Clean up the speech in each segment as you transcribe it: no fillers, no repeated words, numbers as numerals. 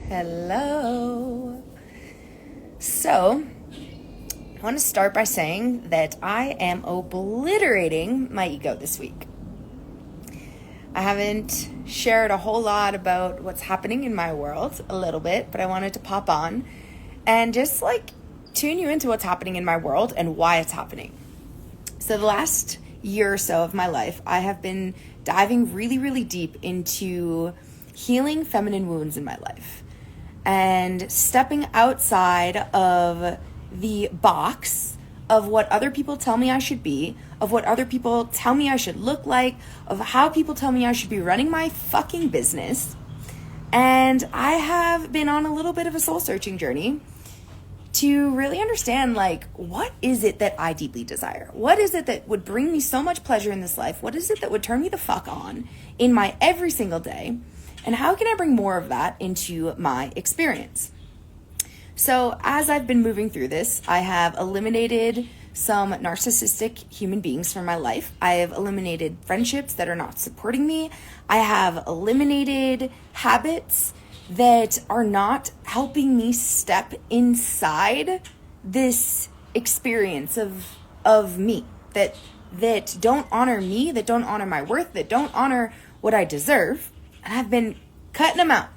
Hello. So, I want to start by saying that I am obliterating my ego this week. I haven't shared a whole lot about what's happening in my world, a little bit, but I wanted to pop on and just tune you into what's happening in my world and why it's happening. So the last year or so of my life, I have been diving really, really deep into healing feminine wounds in my life and stepping outside of the box of what other people tell me I should be, of what other people tell me I should look like, of how people tell me I should be running my fucking business. And I have been on a little bit of a soul-searching journey to really understand, what is it that I deeply desire? What is it that would bring me so much pleasure in this life? What is it that would turn me the fuck on in my every single day? And how can I bring more of that into my experience? So as I've been moving through this, I have eliminated some narcissistic human beings from my life. I have eliminated friendships that are not supporting me. I have eliminated habits that are not helping me step inside this experience of me, that don't honor me, that don't honor my worth, that don't honor what I deserve. And I've been cutting them out.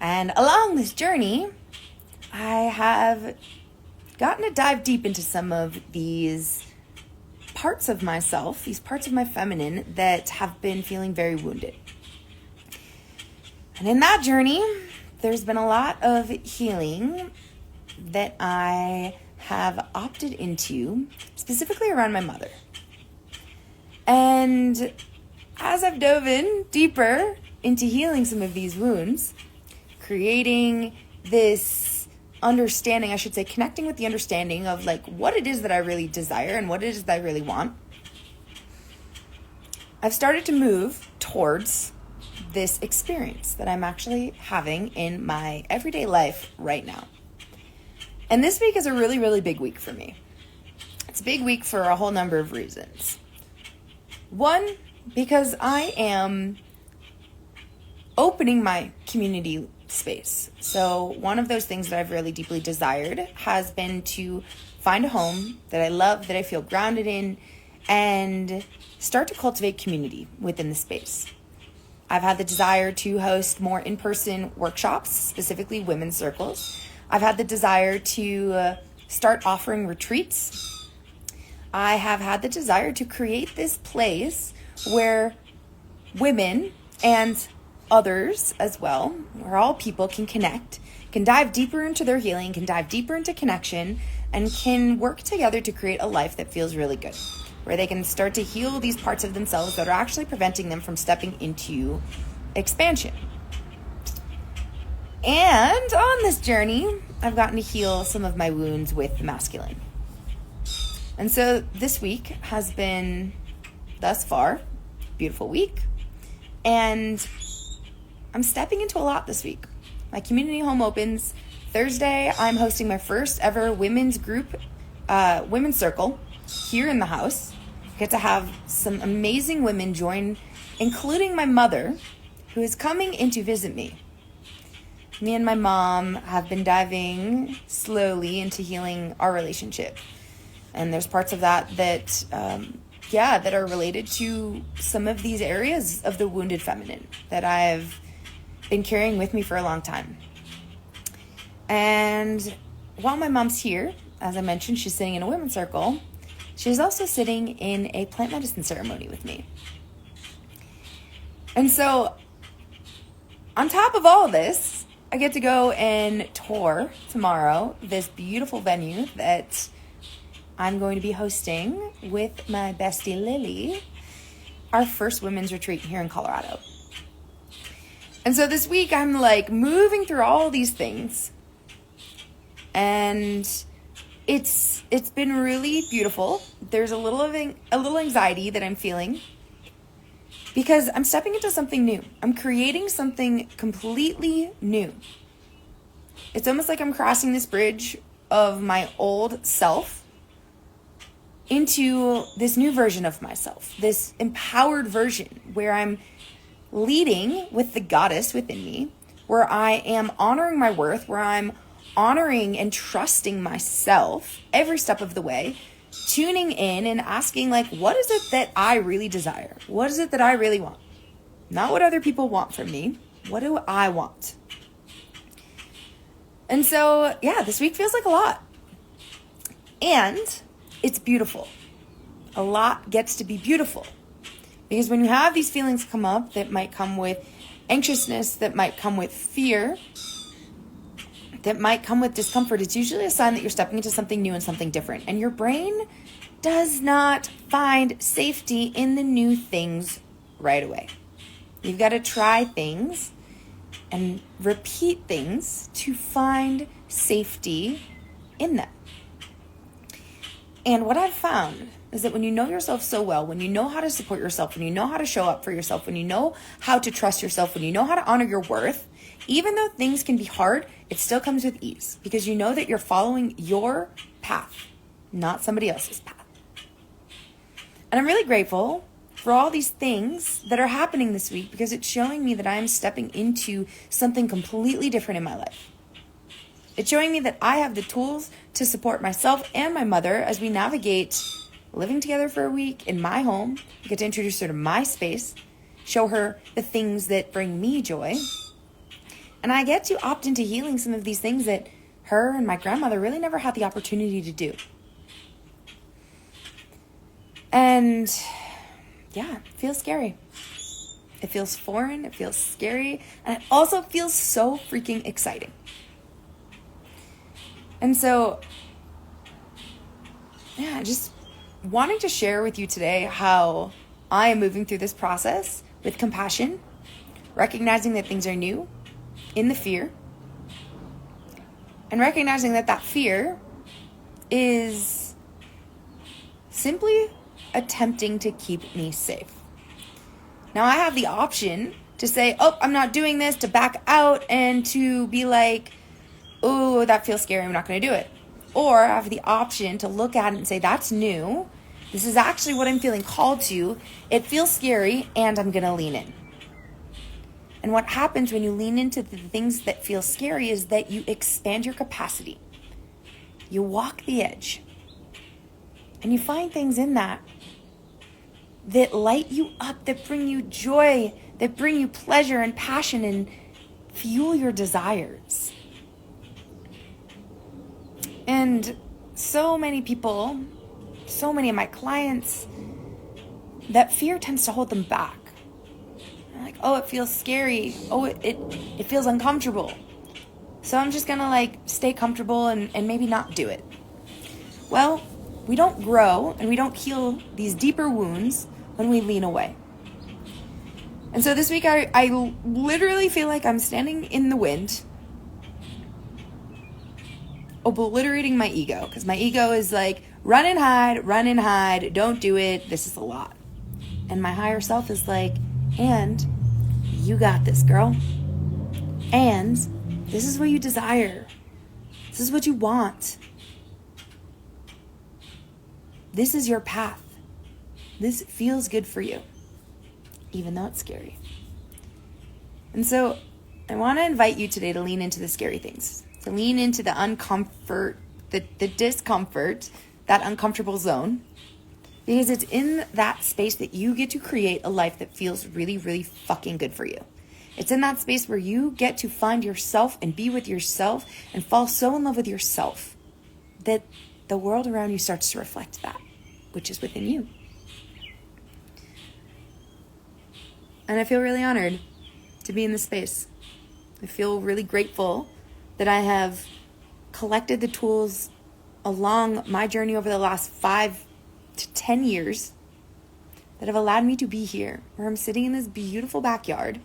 And along this journey, I have gotten to dive deep into some of these parts of myself, these parts of my feminine that have been feeling very wounded. And in that journey, there's been a lot of healing that I have opted into, specifically around my mother. And as I've dove in deeper into healing some of these wounds, creating this understanding, I should say, connecting with the understanding of what it is that I really desire and what it is that I really want, I've started to move towards this experience that I'm actually having in my everyday life right now. And this week is a really, really big week for me. It's a big week for a whole number of reasons. One, because I am opening my community space. So one of those things that I've really deeply desired has been to find a home that I love, that I feel grounded in, and start to cultivate community within the space. I've had the desire to host more in-person workshops, specifically women's circles. I've had the desire to start offering retreats. I have had the desire to create this place where women and others as well, where all people can connect, can dive deeper into their healing, can dive deeper into connection, and can work together to create a life that feels really good, where they can start to heal these parts of themselves that are actually preventing them from stepping into expansion. And on this journey, I've gotten to heal some of my wounds with the masculine. And so this week has been, thus far, a beautiful week. And I'm stepping into a lot this week. My community home opens Thursday. I'm hosting my first ever women's group, women's circle here in the house. I get to have some amazing women join, including my mother, who is coming in to visit me. Me and my mom have been diving slowly into healing our relationship. And there's parts of that that are related to some of these areas of the wounded feminine that I've been carrying with me for a long time. And while my mom's here, as I mentioned, she's sitting in a women's circle. She's also sitting in a plant medicine ceremony with me. And so, on top of all of this, I get to go and tour tomorrow this beautiful venue that I'm going to be hosting with my bestie Lily, our first women's retreat here in Colorado. And so this week I'm moving through all these things, and it's been really beautiful. There's a little anxiety that I'm feeling because I'm stepping into something new. I'm creating something completely new. It's almost like I'm crossing this bridge of my old self into this new version of myself, this empowered version where I'm leading with the goddess within me, where I am honoring my worth, where I'm honoring and trusting myself every step of the way, tuning in and asking, like, what is it that I really desire? What is it that I really want? Not what other people want from me. What do I want? And so, yeah, this week feels like a lot. And it's beautiful. A lot gets to be beautiful. Because when you have these feelings come up that might come with anxiousness, that might come with fear, that might come with discomfort, it's usually a sign that you're stepping into something new and something different. And your brain does not find safety in the new things right away. You've got to try things and repeat things to find safety in them. And what I've found is that when you know yourself so well, when you know how to support yourself, when you know how to show up for yourself, when you know how to trust yourself, when you know how to honor your worth, even though things can be hard, it still comes with ease because you know that you're following your path, not somebody else's path. And I'm really grateful for all these things that are happening this week because it's showing me that I am stepping into something completely different in my life. It's showing me that I have the tools to support myself and my mother as we navigate living together for a week in my home. I get to introduce her to my space, show her the things that bring me joy. And I get to opt into healing some of these things that her and my grandmother really never had the opportunity to do. And yeah, it feels scary. It feels foreign, it feels scary, and it also feels so freaking exciting. And so, yeah, just wanting to share with you today how I am moving through this process with compassion, recognizing that things are new, in the fear, and recognizing that that fear is simply attempting to keep me safe. Now I have the option to say, oh, I'm not doing this, to back out and to be like, oh, that feels scary, I'm not going to do it. Or I have the option to look at it and say, that's new. This is actually what I'm feeling called to. It feels scary and I'm going to lean in. And what happens when you lean into the things that feel scary is that you expand your capacity. You walk the edge. And you find things in that light you up, that bring you joy, that bring you pleasure and passion and fuel your desires. And so many people, so many of my clients, that fear tends to hold them back. They're like, oh, it feels scary. Oh, it feels uncomfortable. So I'm just gonna stay comfortable and maybe not do it. Well, we don't grow and we don't heal these deeper wounds when we lean away. And so this week I literally feel like I'm standing in the wind, obliterating my ego, because my ego is like, run and hide, don't do it, this is a lot. And my higher self is like, and you got this, girl. And this is what you desire. This is what you want. This is your path. This feels good for you, even though it's scary. And so I want to invite you today to lean into the scary things, to lean into the uncomfort, the discomfort, that uncomfortable zone, because it's in that space that you get to create a life that feels really, really fucking good for you. It's in that space where you get to find yourself and be with yourself and fall so in love with yourself that the world around you starts to reflect that, which is within you. And I feel really honored to be in this space. I feel really grateful that I have collected the tools along my journey over the last 5 to 10 years that have allowed me to be here, where I'm sitting in this beautiful backyard,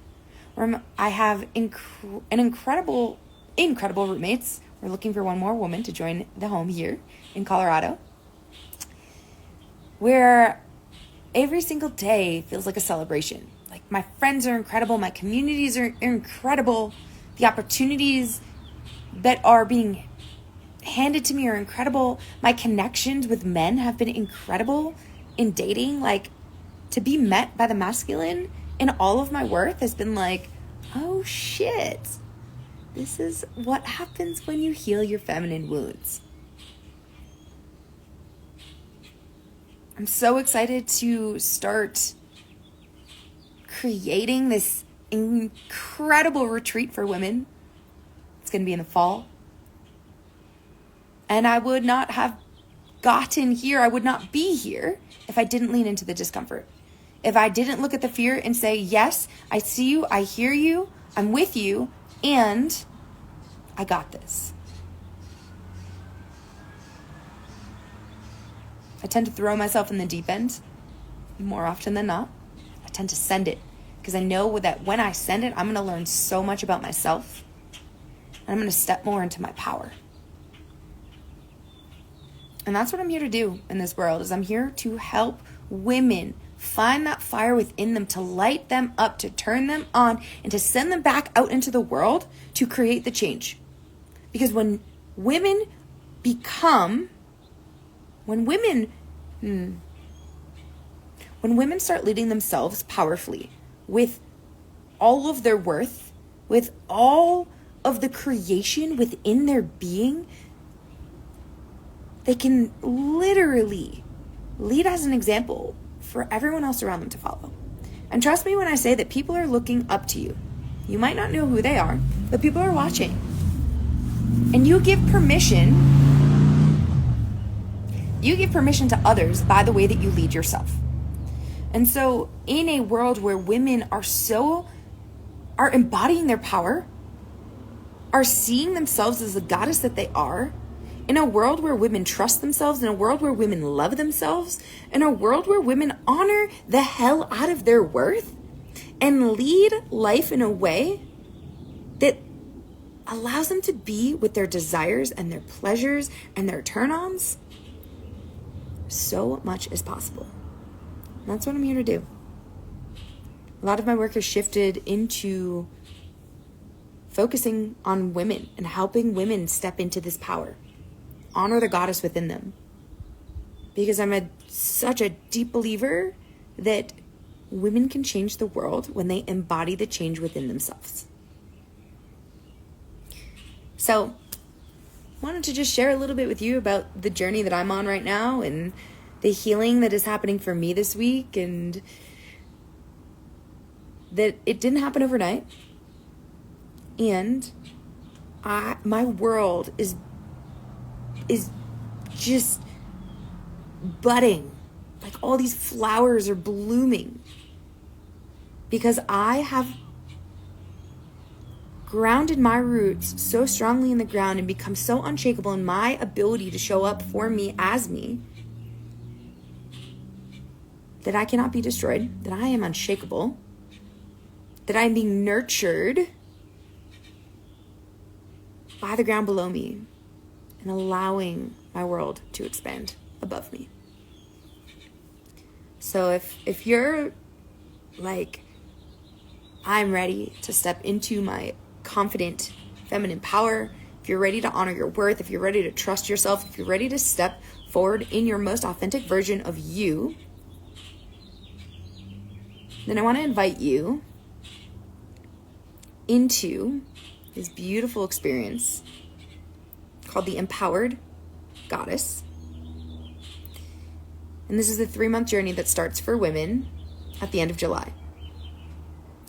where I have incredible roommates. We're looking for one more woman to join the home here in Colorado, where every single day feels like a celebration. Like, my friends are incredible, my communities are incredible, the opportunities that are being handed to me are incredible. My connections with men have been incredible in dating. Like, to be met by the masculine in all of my worth has been like, oh shit, This is what happens when you heal your feminine wounds. I'm so excited to start creating this incredible retreat for women. It's going to be in the fall. And I would not have gotten here, I would not be here if I didn't lean into the discomfort. If I didn't look at the fear and say, yes, I see you, I hear you, I'm with you, and I got this. I tend to throw myself in the deep end more often than not. I tend to send it because I know that when I send it, I'm going to learn so much about myself, and I'm going to step more into my power. And that's what I'm here to do in this world, is I'm here to help women find that fire within them, to light them up, to turn them on, and to send them back out into the world to create the change. Because when women start leading themselves powerfully with all of their worth, with all of the creation within their being, they can literally lead as an example for everyone else around them to follow. And trust me when I say that people are looking up to you. You might not know who they are, but people are watching. And you give permission to others by the way that you lead yourself. And so in a world where women are embodying their power, are seeing themselves as the goddess that they are, in a world where women trust themselves, in a world where women love themselves, in a world where women honor the hell out of their worth and lead life in a way that allows them to be with their desires and their pleasures and their turn-ons, so much is possible. And that's what I'm here to do. A lot of my work has shifted into focusing on women and helping women step into this power. Honor the goddess within them. Because I'm such a deep believer that women can change the world when they embody the change within themselves. So, I wanted to just share a little bit with you about the journey that I'm on right now and the healing that is happening for me this week, and that it didn't happen overnight. And my world is just budding. Like all these flowers are blooming because I have grounded my roots so strongly in the ground and become so unshakable in my ability to show up for me as me that I cannot be destroyed, that I am unshakable, that I am being nurtured by the ground below me and allowing my world to expand above me. So if you're like, I'm ready to step into my confident feminine power, if you're ready to honor your worth, if you're ready to trust yourself, if you're ready to step forward in your most authentic version of you, then I want to invite you into this beautiful experience called the Empowered Goddess. And this is a 3-month journey that starts for women at the end of July.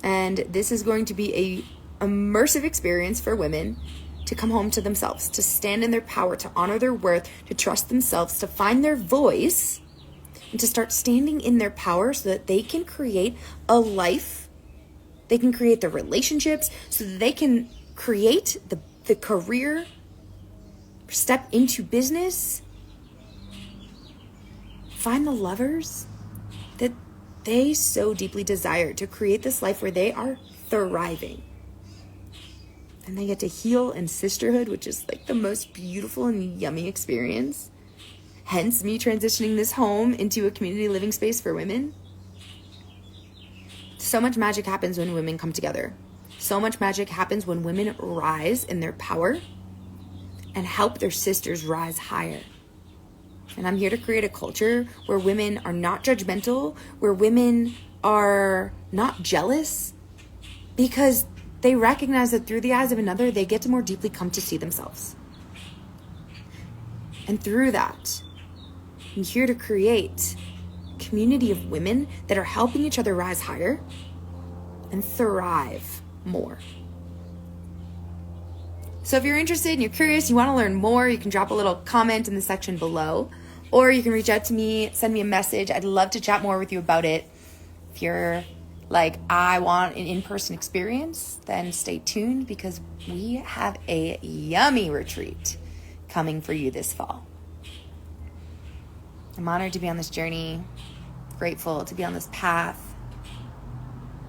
And this is going to be a immersive experience for women to come home to themselves, to stand in their power, to honor their worth, to trust themselves, to find their voice, and to start standing in their power so that they can create a life, they can create the relationships, so that they can create the career, step into business, find the lovers that they so deeply desire, to create this life where they are thriving. And they get to heal in sisterhood, which is like the most beautiful and yummy experience. Hence me transitioning this home into a community living space for women. So much magic happens when women come together. So much magic happens when women rise in their power and help their sisters rise higher. And I'm here to create a culture where women are not judgmental, where women are not jealous, because they recognize that through the eyes of another, they get to more deeply come to see themselves. And through that, I'm here to create a community of women that are helping each other rise higher and thrive more. So if you're interested and you're curious, you want to learn more, you can drop a little comment in the section below, or you can reach out to me, send me a message. I'd love to chat more with you about it. If you're like, I want an in-person experience, then stay tuned because we have a yummy retreat coming for you this fall. I'm honored to be on this journey, grateful to be on this path,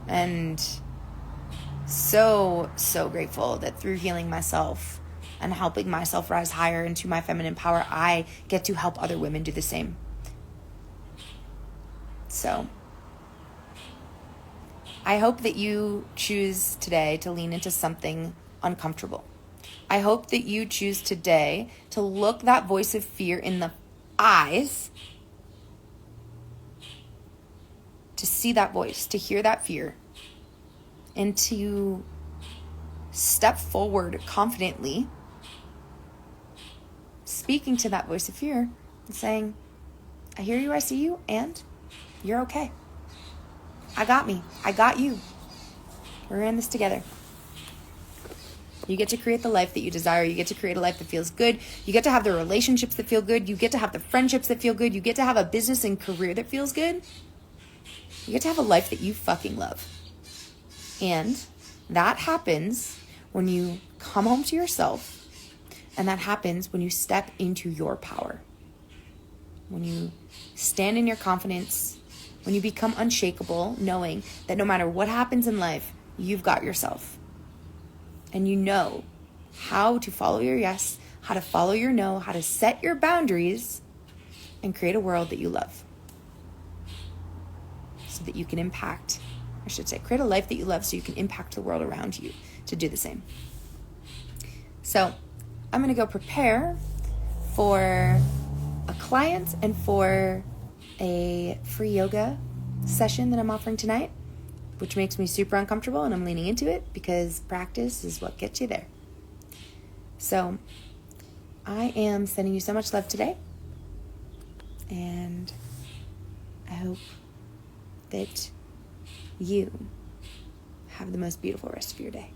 and so grateful that through healing myself and helping myself rise higher into my feminine power, I get to help other women do the same. So I hope that you choose today to lean into something uncomfortable. I hope that you choose today to look that voice of fear in the eyes, to see that voice, to hear that fear, and to step forward confidently, speaking to that voice of fear and saying, I hear you, I see you, and you're okay. I got me. I got you. We're in this together. You get to create the life that you desire. You get to create a life that feels good. You get to have the relationships that feel good. You get to have the friendships that feel good. You get to have a business and career that feels good. You get to have a life that you fucking love. And that happens when you come home to yourself, and that happens when you step into your power. When you stand in your confidence, when you become unshakable, knowing that no matter what happens in life, you've got yourself. And you know how to follow your yes, how to follow your no, how to set your boundaries, and create a world that you love. So that you can create a life that you love so you can impact the world around you to do the same. So I'm going to go prepare for a client and for a free yoga session that I'm offering tonight, which makes me super uncomfortable, and I'm leaning into it because practice is what gets you there. So I am sending you so much love today, and I hope that you have the most beautiful rest of your day.